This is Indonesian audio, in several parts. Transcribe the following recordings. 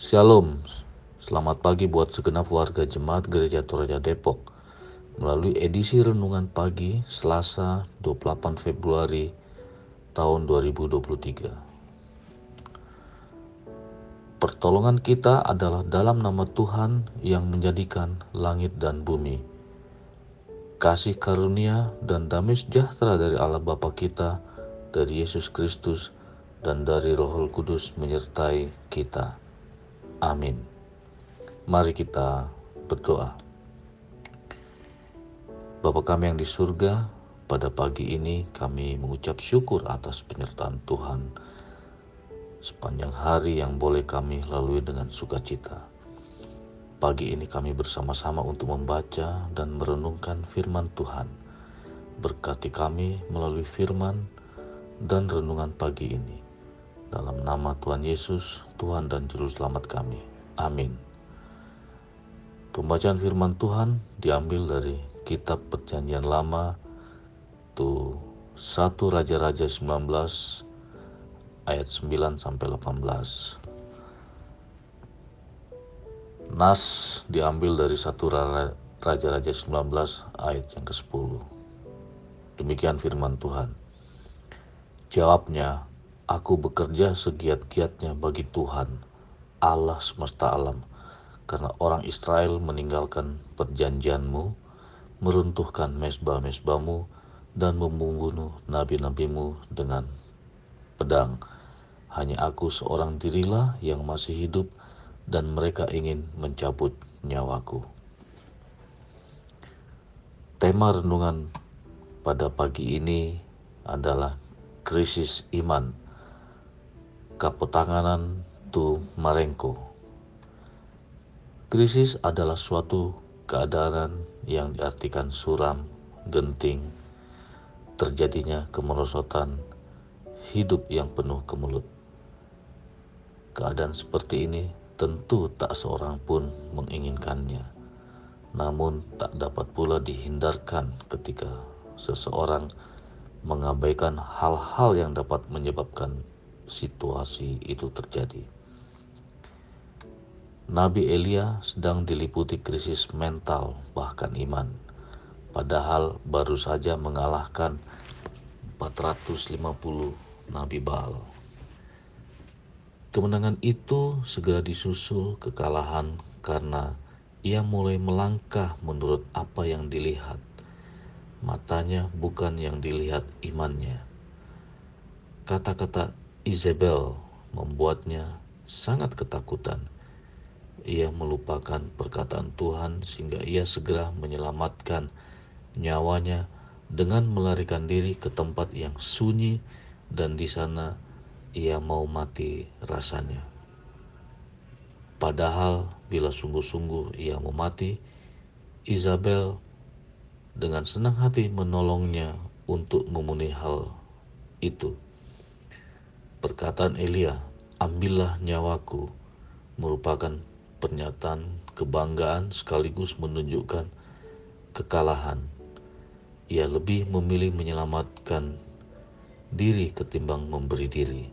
Shalom, selamat pagi buat segenap warga Jemaat Gereja Toraja Depok. Melalui edisi Renungan Pagi Selasa 28 Februari tahun 2023. Pertolongan kita adalah dalam nama Tuhan yang menjadikan langit dan bumi. Kasih karunia dan damai sejahtera dari Allah Bapa kita, dari Yesus Kristus, dan dari Roh Kudus menyertai kita. Amin. Mari kita berdoa. Bapa kami yang di surga, pada pagi ini kami mengucap syukur atas penyertaan Tuhan sepanjang hari yang boleh kami lalui dengan sukacita. Pagi ini kami bersama-sama untuk membaca dan merenungkan firman Tuhan. Berkati kami melalui firman dan renungan pagi ini. Dalam nama Tuhan Yesus, Tuhan dan Juru Selamat kami. Amin. Pembacaan firman Tuhan diambil dari Kitab Perjanjian Lama, itu 1 Raja-Raja 19 ayat 9 sampai 18. Nas diambil dari 1 Raja-Raja 19 ayat yang ke-10. Demikian firman Tuhan. Jawabnya, aku bekerja segiat-giatnya bagi Tuhan, Allah semesta alam, karena orang Israel meninggalkan perjanjianmu, meruntuhkan mezbah-mezbahmu, dan membunuh nabi-nabimu dengan pedang. Hanya aku seorang dirilah yang masih hidup, dan mereka ingin mencabut nyawaku. Tema renungan pada pagi ini adalah krisis iman. Kapotanganan tu marengko. Krisis adalah suatu keadaan yang diartikan suram, genting, terjadinya kemerosotan, hidup yang penuh kemelut. Keadaan seperti ini tentu tak seorang pun menginginkannya, namun tak dapat pula dihindarkan ketika seseorang mengabaikan hal-hal yang dapat menyebabkan situasi itu terjadi. Nabi Elia sedang diliputi krisis mental bahkan iman, padahal baru saja mengalahkan 450 Nabi Baal. Kemenangan itu segera disusul kekalahan karena ia mulai melangkah menurut apa yang dilihat. Matanya bukan yang dilihat imannya. Kata-kata Isabel membuatnya sangat ketakutan. Ia melupakan perkataan Tuhan sehingga ia segera menyelamatkan nyawanya dengan melarikan diri ke tempat yang sunyi, dan di sana ia mau mati rasanya. Padahal bila sungguh-sungguh ia mau mati, Isabel dengan senang hati menolongnya untuk memenuhi hal itu. Perkataan Elia, ambillah nyawaku, merupakan pernyataan kebanggaan sekaligus menunjukkan kekalahan. Ia lebih memilih menyelamatkan diri ketimbang memberi diri.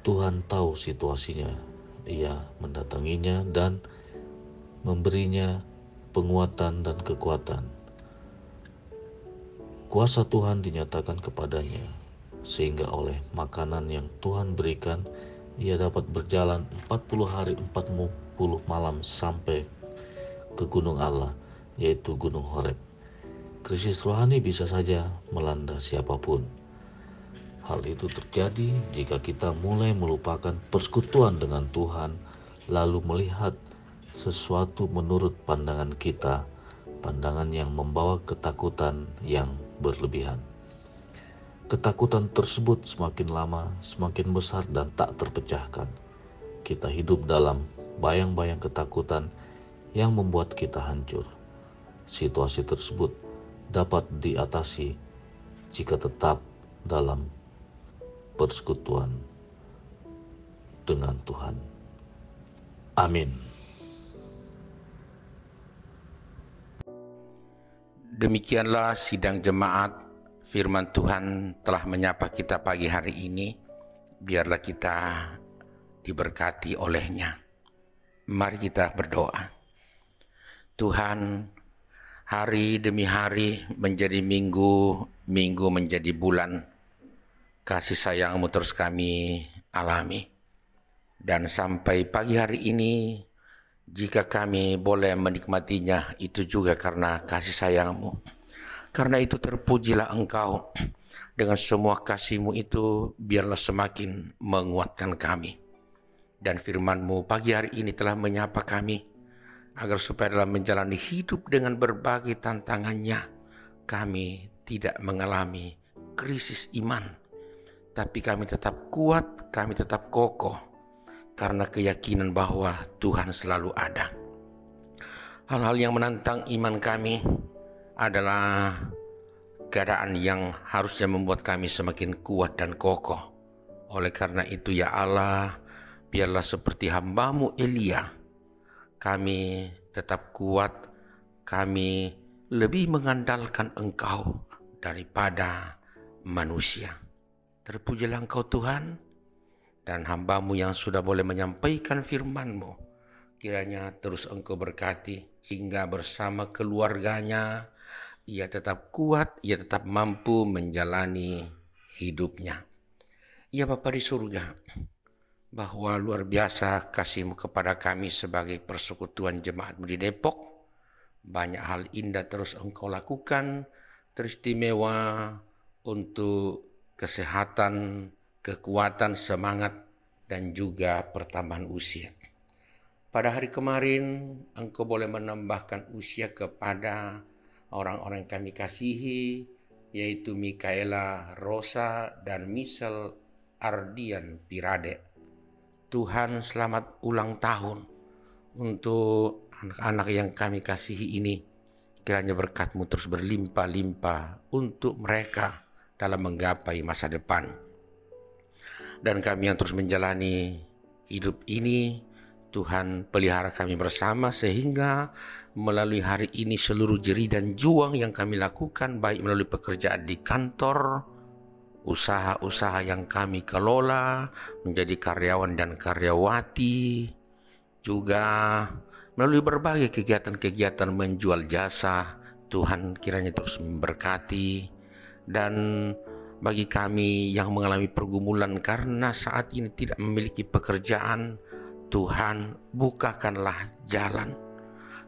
Tuhan tahu situasinya. Ia mendatanginya dan memberinya penguatan dan kekuatan. Kuasa Tuhan dinyatakan kepadanya, sehingga oleh makanan yang Tuhan berikan, ia dapat berjalan 40 hari 40 malam sampai ke gunung Allah, yaitu Gunung Horeb. Krisis rohani bisa saja melanda siapapun. Hal itu terjadi jika kita mulai melupakan persekutuan dengan Tuhan, lalu melihat sesuatu menurut pandangan kita, pandangan yang membawa ketakutan yang berlebihan. Ketakutan tersebut semakin lama semakin besar dan tak terpecahkan. Kita hidup dalam bayang-bayang ketakutan yang membuat kita hancur. Situasi tersebut dapat diatasi jika tetap dalam persekutuan dengan Tuhan. Amin. Demikianlah sidang jemaat. Firman Tuhan telah menyapa kita pagi hari ini. Biarlah kita diberkati olehnya. Mari kita berdoa. Tuhan, hari demi hari menjadi minggu, minggu menjadi bulan. Kasih sayang-Mu terus kami alami. Dan sampai pagi hari ini, jika kami boleh menikmatinya, itu juga karena kasih sayang-Mu. Karena itu terpujilah Engkau. Dengan semua kasih-Mu itu, biarlah semakin menguatkan kami. Dan firman-Mu pagi hari ini telah menyapa kami, agar supaya dalam menjalani hidup dengan berbagai tantangannya, kami tidak mengalami krisis iman. Tapi kami tetap kuat, kami tetap kokoh, karena keyakinan bahwa Tuhan selalu ada. Hal-hal yang menantang iman kami adalah keadaan yang harusnya membuat kami semakin kuat dan kokoh. Oleh karena itu ya Allah, biarlah seperti hamba-Mu Elia, kami tetap kuat, kami lebih mengandalkan Engkau daripada manusia. Terpujilah Engkau Tuhan, dan hamba-Mu yang sudah boleh menyampaikan firman-Mu, kiranya terus Engkau berkati, sehingga bersama keluarganya, ia tetap kuat, ia tetap mampu menjalani hidupnya. Ya Bapa di surga, bahwa luar biasa kasih-Mu kepada kami sebagai persekutuan jemaat-Mu di Depok. Banyak hal indah terus Engkau lakukan, teristimewa untuk kesehatan, kekuatan, semangat, dan juga pertambahan usia. Pada hari kemarin, Engkau boleh menambahkan usia kepada orang-orang yang kami kasihi, yaitu Mikaela Rosa dan Michelle Ardian Pirade. Tuhan, selamat ulang tahun untuk anak-anak yang kami kasihi ini. Kiranya berkat-Mu terus berlimpah-limpah untuk mereka dalam menggapai masa depan. Dan kami yang terus menjalani hidup ini, Tuhan pelihara kami bersama, sehingga melalui hari ini seluruh jerih dan juang yang kami lakukan, baik melalui pekerjaan di kantor, usaha-usaha yang kami kelola, menjadi karyawan dan karyawati, juga melalui berbagai kegiatan-kegiatan menjual jasa, Tuhan kiranya terus memberkati. Dan bagi kami yang mengalami pergumulan karena saat ini tidak memiliki pekerjaan, Tuhan bukakanlah jalan.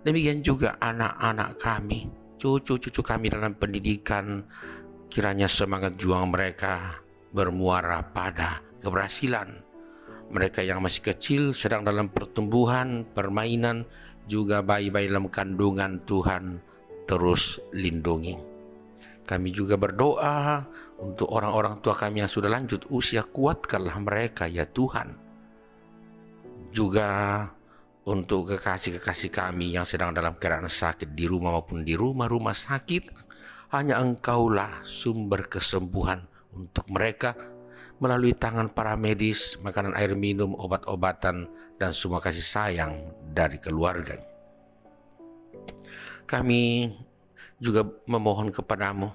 Demikian juga anak-anak kami, cucu-cucu kami dalam pendidikan, kiranya semangat juang mereka bermuara pada keberhasilan. Mereka yang masih kecil sedang dalam pertumbuhan, permainan, juga bayi-bayi dalam kandungan, Tuhan terus lindungi. Kami juga berdoa untuk orang-orang tua kami yang sudah lanjut usia, kuatkanlah mereka ya Tuhan. Juga untuk kekasih-kekasih kami yang sedang dalam keadaan sakit di rumah maupun di rumah-rumah sakit, hanya Engkaulah sumber kesembuhan untuk mereka melalui tangan para medis, makanan, air minum, obat-obatan, dan semua kasih sayang dari keluarga. Kami juga memohon kepadamu,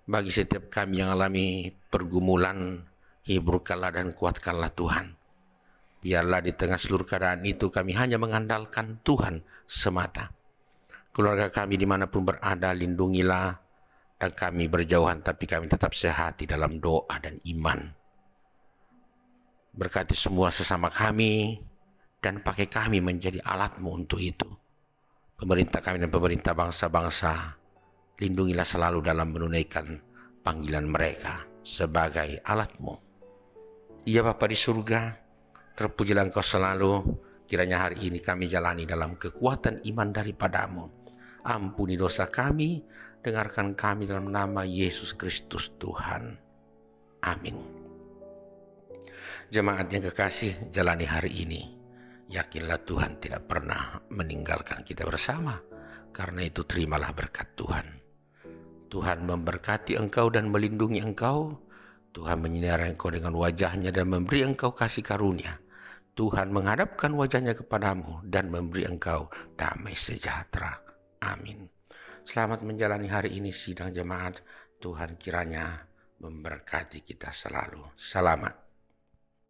bagi setiap kami yang alami pergumulan, hiburkanlah dan kuatkanlah Tuhan. Biarlah di tengah seluruh keadaan itu kami hanya mengandalkan Tuhan semata. Keluarga kami dimanapun berada, lindungilah, dan kami berjauhan tapi kami tetap sehat di dalam doa dan iman. Berkati semua sesama kami, dan pakai kami menjadi alat-Mu untuk itu. Pemerintah kami dan pemerintah bangsa-bangsa, lindungilah selalu dalam menunaikan panggilan mereka sebagai alat-Mu. Ya Bapa di surga, terpujilah Engkau selalu. Kiranya hari ini kami jalani dalam kekuatan iman daripada-Mu. Ampuni dosa kami, dengarkan kami dalam nama Yesus Kristus Tuhan. Amin. Jemaat yang kekasih, jalani hari ini. Yakinlah Tuhan tidak pernah meninggalkan kita bersama. Karena itu terimalah berkat Tuhan. Tuhan memberkati engkau dan melindungi engkau. Tuhan menyinari engkau dengan wajahnya dan memberi engkau kasih karunia. Tuhan menghadapkan wajahnya kepadamu dan memberi engkau damai sejahtera. Amin. Selamat menjalani hari ini sidang jemaat. Tuhan kiranya memberkati kita selalu. Selamat.